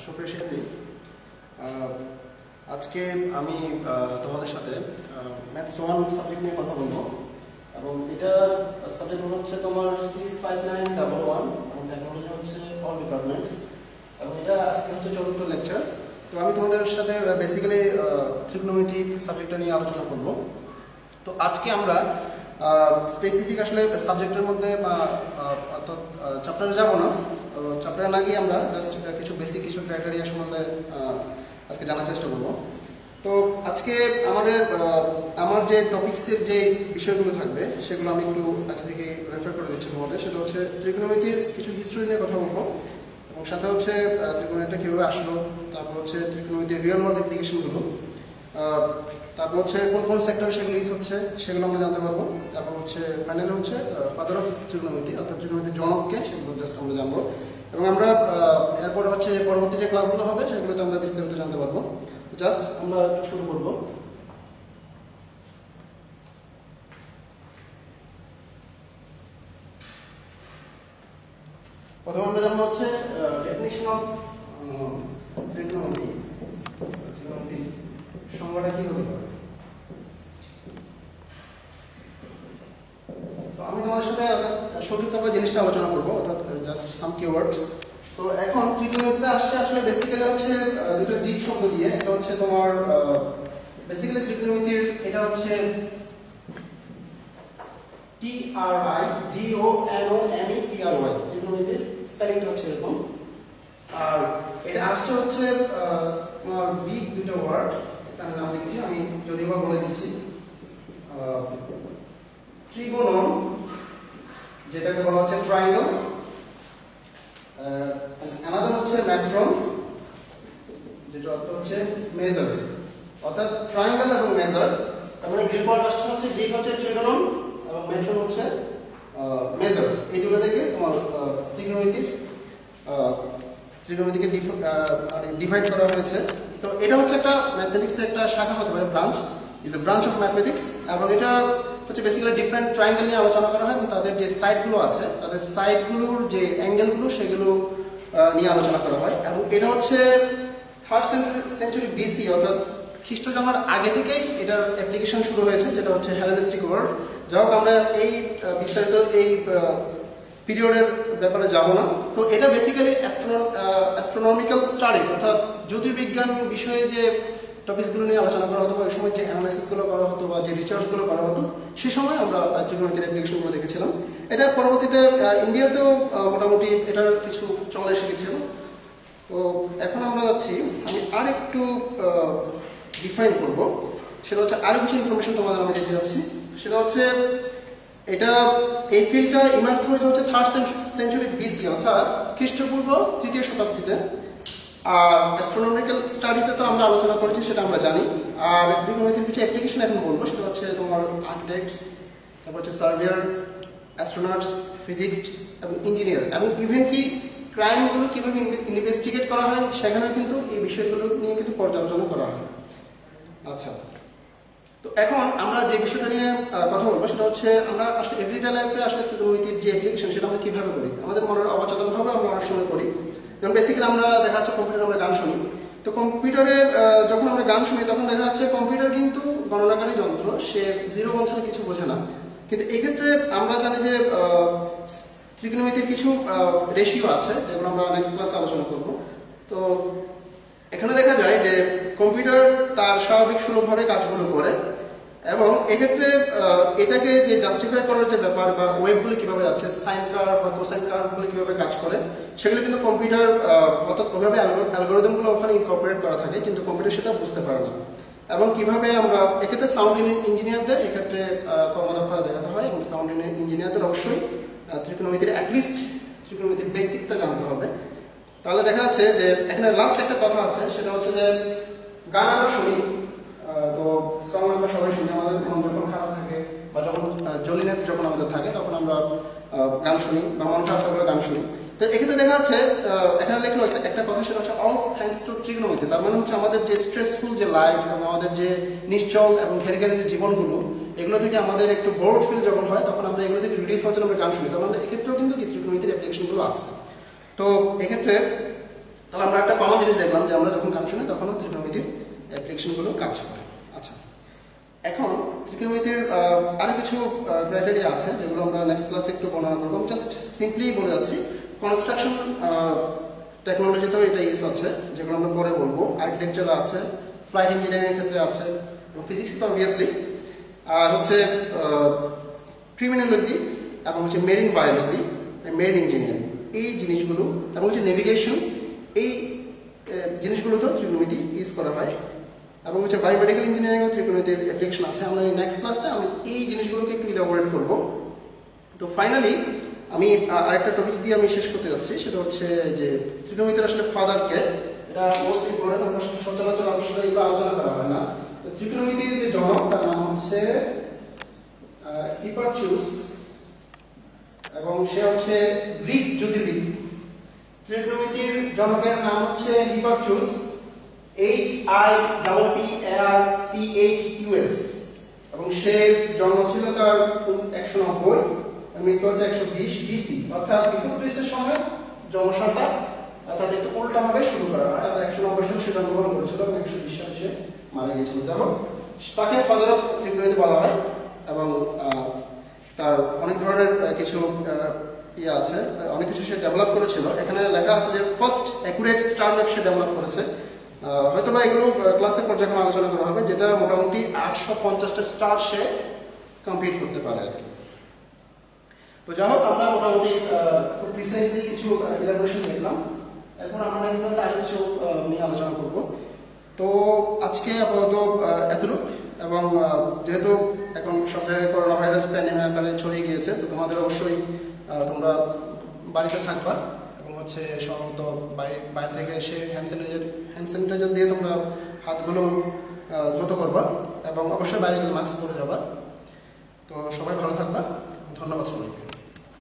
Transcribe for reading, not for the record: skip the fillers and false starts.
সুপ্রিয় শিক্ষার্থী, আজকে আমি তোমাদের সাথে ম্যাথস 1 সাবজেক্ট নিয়ে কথা বলবো এবং এটার সাবজেক্ট হচ্ছে তোমার 65911 এবং টেকনোলজি হচ্ছে অল ডিপার্টমেন্টস এবং এটা আজকে হচ্ছে 4th লেকচার। তো আমি তোমাদের সাথে বেসিক্যালি ত্রিকোণমিতি সাবজেক্টটা নিয়ে আলোচনা করব। তো আজকে আমরা স্পেসিফিক আসলে সাবজেক্টের মধ্যে অর্থাৎ চ্যাপ্টারে যাব না, চ্যাপ্টারে না গিয়ে আমরা জাস্ট কিছু বেসিক কিছু ক্রাইটেরিয়া সম্বন্ধে আজকে জানার চেষ্টা করব। তো আজকে আমার যে টপিক্সের যে বিষয়গুলো থাকবে সেগুলো আমি একটু আগে থেকে রেফার করে দিচ্ছি তোমাদের। সেটা হচ্ছে ত্রিকোণমিতির কিছু হিস্ট্রি নিয়ে কথা বলবো এবং সাথে হচ্ছে ত্রিকোণমিতিটা কীভাবে আসলো, তারপর হচ্ছে ত্রিকোণমিতির রিয়েল ওয়ার্ল্ড অ্যাপ্লিকেশনগুলো, তারপর হচ্ছে কোন কোন সেক্টরে সেগুলো ইউজ হচ্ছে সেগুলো আমরা জানতে পারবো। তারপর হচ্ছে ফাইনালি হচ্ছে ফাদার অফ ত্রিকোণমিতি অর্থাৎ ত্রিকোণমিতির জনককে, সেগুলো জাস্ট আমরা জানবো এবং আমরা এরপর হচ্ছে পরবর্তী যে ক্লাসগুলো হবে সেগুলোতে আমরা বিস্তারিত জানতে পারবো। জাস্ট আমরা শুরু করবো। প্রথমে আমরা জানবো হচ্ছে ডেফিনিশন অফ ত্রিকোণমিতি। ত্রিকোণমিতি সংজ্ঞাটা কি হতে পারে। তো আমি তোমাদের সাথে সংক্ষিপ্তভাবে জিনিসটা আলোচনা করবো, অর্থাৎ জাস্ট সাম কিওয়ার্ডস। তো এখন ত্রিকোণমিতিটা আসছে আসলে বেসিক্যালি হচ্ছে দুটো গ্রিক শব্দ দিয়ে। এটা হচ্ছে তোমার বেসিক্যালি ত্রিকোণমিতির এটা হচ্ছে TRIGONOME ত্রিকোণমিতির স্পেলিংটা হচ্ছে এরকম। আর এটা আসছে হচ্ছে তোমার গ্রিক দুটো ওয়ার্ড, এখানে নাম লিখছি আমি, যদিও বা বলে দিচ্ছি। ট্রিগোনন, যেটাকে বলা হচ্ছে ট্রায়াঙ্গেল, আলাদা হচ্ছে ম্যাট্রন, যেটা অর্থ হচ্ছে মেজার, অর্থাৎ ট্রায়াঙ্গেল এবং মেজার। তার মানে গ্রিক ওয়ার্ড আসছে হচ্ছে গ্রিক হচ্ছে ট্রিগোনন এবং ম্যাট্রন হচ্ছে মেজার। এই দুটো থেকে তোমার ত্রিকোণমিতিকে ডিভাইড করা হয়েছে। তো এটা হচ্ছে একটা ম্যাথমেটিক্সের একটা শাখা হতে পারে, branch, is a branch of mathematics. এবং এটা হচ্ছে বেসিক্যালি ডিফারেন্ট ট্রায়াঙ্গেল নিয়ে আলোচনা করা হয় এবং তাদের যে সাইডগুলো আছে, তাদের সাইডগুলোর যে অ্যাঙ্গেলগুলো সেগুলো নিয়ে আলোচনা করা হয়। এবং এটা হচ্ছে 3rd সেঞ্চুরি BC অর্থাৎ খ্রিস্ট জন্মের আগে থেকেই এটার অ্যাপ্লিকেশন শুরু হয়েছে, যেটা হচ্ছে হেলেনিস্টিক ওয়ার্ল্ড। যাই হোক, আমরা এই বিস্তারিত এই পিরিয়ডের ব্যাপারে যাব না। তো এটা বেসিক্যালি অ্যাস্ট্রোনমিক্যাল স্টাডিজ অর্থাৎ জ্যোতির্বিজ্ঞান বিষয়ে যে টপিকসগুলো নিয়ে আলোচনা করা হতো বা ওই সময় যে অ্যানালাইসিসগুলো করা হতো বা যে রিসার্চগুলো করা হতো সে সময় আমরা ত্রিকোণমিতির অ্যাপ্লিকেশনগুলো দেখেছিলাম। এটা পরবর্তীতে ইন্ডিয়াতেও মোটামুটি এটার কিছু চলে এসে গেছিল। তো এখন আমরা যাচ্ছি, আমি আর একটু ডিফাইন করব। সেটা হচ্ছে আরও কিছু ইনফরমেশন তোমাদের আমি দিতে যাচ্ছি। সেটা হচ্ছে এটা এই ফিল্ডটা ইমার্জ হয়েছে হচ্ছে 3rd সেঞ্চুরি BC অর্থাৎ খ্রিস্টপূর্ব 3য় শতাব্দীতে। আর অ্যাস্ট্রোনমিক্যাল স্টাডিতে তো আমরা আলোচনা করেছি, সেটা আমরা জানি। আর ত্রিকোণমিতির কিছু অ্যাপ্লিকেশন এখন বলবো, সেটা হচ্ছে তোমার আর্কিটেক্টস, তারপর হচ্ছে সার্ভেয়ার, অ্যাস্ট্রোনটস, ফিজিক্স এবং ইঞ্জিনিয়ার, এবং ইভেন কি ক্রাইমগুলো কীভাবে ইনভেস্টিগেট করা হয় সেখানেও কিন্তু এই বিষয়গুলো নিয়ে কিন্তু পর্যালোচনা করা হয়। আচ্ছা, তো এখন আমরা যে বিষয়টা নিয়ে কথা বলবো সেটা হচ্ছে আমরা আসলে এভরিডে লাইফে আসলে ত্রিকোণমিতির যে অ্যাপ্লিকেশন সেটা আমরা কীভাবে করি, আমাদের মনের অবচেতনভাবে আমরা অনেক সময় করি। যেমন বেসিক্যালি আমরা দেখা যাচ্ছে কম্পিউটারে আমরা গান শুনি। তো কম্পিউটারে যখন আমরা গান শুনি তখন দেখা যাচ্ছে কম্পিউটার কিন্তু গণনাকারী যন্ত্র, সে জিরো ওয়ান ছাড়া কিছু বোঝে না। কিন্তু এক্ষেত্রে আমরা জানি যে ত্রিকোণমিতির কিছু রেশিও আছে, যেগুলো আমরা নেক্সট ক্লাসে আলোচনা করব। তো এখানে দেখা যায় যে কম্পিউটার তার স্বাভাবিক সুলভভাবে কাজগুলো করে এবং এক্ষেত্রে এটাকে যে জাস্টিফাই করার যে ব্যাপার বা ওয়েভগুলো কীভাবে যাচ্ছে, সাইন কার্ভ বা কোসাইন কার্ভগুলো কীভাবে কাজ করে সেগুলো কিন্তু কম্পিউটার অর্থাৎ ওইভাবে অ্যালগোরিদমগুলো ওখানে ইনকর্পোরেট করা থাকে, কিন্তু কম্পিউটার সেটা বুঝতে পারে না। এবং কীভাবে আমরা এক্ষেত্রে সাউন্ড ইঞ্জিনিয়ারদের এক্ষেত্রে কর্মদক্ষতা দেখাতে হয় এবং সাউন্ড ইঞ্জিনিয়ারদের অবশ্যই ত্রিকোণমিতির অ্যাটলিস্ট ত্রিকোণমিতির বেসিকটা জানতে হবে। তাহলে দেখা যাচ্ছে যে এখানে লাস্ট একটা কথা আছে, সেটা হচ্ছে যে গান আমরা শুনি। তো সং আমরা সবাই শুনি, আমাদের মন যখন খারাপ থাকে বা যখন জলিনেস যখন আমাদের থাকে তখন আমরা গান শুনি বা মন খারাপ থাকলে গান শুনি। তো এক্ষেত্রে দেখা যাচ্ছে এখানে লিখলো একটা কথা, সেটা হচ্ছে অল থ্যাঙ্কস টু ত্রিকোণমিতি। তার মানে হচ্ছে আমাদের যে স্ট্রেসফুল যে লাইফ এবং আমাদের যে নিশ্চল এবং ঘেরে ঘেরে যে জীবনগুলো, এগুলো থেকে আমাদের একটু বোর্ড ফিল যখন হয় তখন আমরা এগুলো থেকে রিলিজ হওয়ার জন্য আমরা গান শুনি। তার মানে এক্ষেত্রেও কিন্তু ত্রিকোণমিতির অ্যাপ্লিকেশনগুলো আছে। তো এক্ষেত্রে তাহলে আমরা একটা কমন জিনিস দেখলাম যে আমরা যখন গান শুনি তখনও ত্রিকোণমিতির অ্যাপ্লিকেশনগুলো কাজ করে। আচ্ছা, এখন ত্রিকোণমিতির আরো কিছু ক্রাইটেরিয়া আছে যেগুলো আমরা নেক্সট ক্লাসে একটু বর্ণনা করবো। জাস্ট সিম্পলি বলে যাচ্ছি, কনস্ট্রাকশন টেকনোলজিতেও এটা ইউজ আছে, যেগুলো আমরা পরে বলবো। আর্কিটেকচার আছে, ফ্লাইট ইঞ্জিনিয়ারিং ক্ষেত্রে আছে, ফিজিক্স তো অবভিয়াসলি, আর হচ্ছে ক্রিমিনোলজি এবং হচ্ছে মেরিন বায়োলজি, মেরিন ইঞ্জিনিয়ারিং, এই জিনিসগুলো এবং হচ্ছে নেভিগেশন, এই জিনিসগুলোতেও ত্রিকোণমিতি ইউজ করা হয়। এবং হচ্ছে বায়োমেডিক্যাল ইঞ্জিনিয়ারিংও ত্রিকোণমিতির অ্যাপ্লিকেশন আছে। আমরা নেক্সট ক্লাসে আমি এই জিনিসগুলোকে একটু ইলাবোরেট করব। তো ফাইনালি আমি আরেকটা টপিকস দিয়ে আমি শেষ করতে যাচ্ছি, সেটা হচ্ছে যে ত্রিকোণমিতির আসলে ফাদারকে, এটা মোস্ট ইম্পর্টেন্ট, আমরা সচরাচর আসলে এগুলো আলোচনা করা হয় না। তো ত্রিকোণমিতির যে জনক তার নাম হচ্ছে হিপারচিউস, এবং সে হচ্ছে গ্রিক জ্যোতির্বিদ। ত্রিকোণমিতির জনকের নাম হচ্ছে হিপারচিউস, HIPPARCHUS, এবং সে জন্ম ছিল তার 190, মৃত্যু হচ্ছে 120 BC, অর্থাৎ বিফোর খ্রিস্টের সময় জনসংখ্যা অর্থাৎ একটু উল্টাভাবে শুরু করা হয়। 190 সালে সে জন্মগ্রহণ করেছিল এবং 120 সালে সে মারা গিয়েছিল। যাই হোক, তাকে ফাদার অফ ত্রিকোণমিতি বলা হয়, এবং তার অনেক ধরনের কিছু ইয়ে আছে, অনেক কিছু সে ডেভেলপ করেছিল। এখানে লেখা আছে যে ফার্স্ট অ্যাকুরেট স্টার ম্যাপ সে ডেভেলপ করেছে। হয়তো বা এগুলো ক্লাসের পর্যায়ে আলোচনা করা হবে, যেটা মোটামুটি 850টা স্টার সে কমপ্লিট করতে পারে আর কি। তো যাই হোক, আমরা মোটামুটি খুব প্রিসাইসলি কিছু ইলাবোরেশন দেখলাম। এখন আমরা নেক্সট ক্লাসে আরো কিছু নিয়ে আলোচনা করব। তো আজকে আপাতত এতটুক, এবং যেহেতু এখন সব জায়গায় করোনা ভাইরাস প্যান্ডেমিক আকারে ছড়িয়ে গিয়েছে, তো তোমাদের অবশ্যই তোমরা বাড়িতে থাকবা, এবং হচ্ছে সাধারণত বাইরে থেকে এসে হ্যান্ড স্যানিটাইজার দিয়ে তোমরা হাতগুলো ধৌত করবা, এবং অবশ্যই বাইরে গেলে মাস্ক পরে যাবা। তো সবাই ভালো থাকবা, ধন্যবাদ সবাইকে।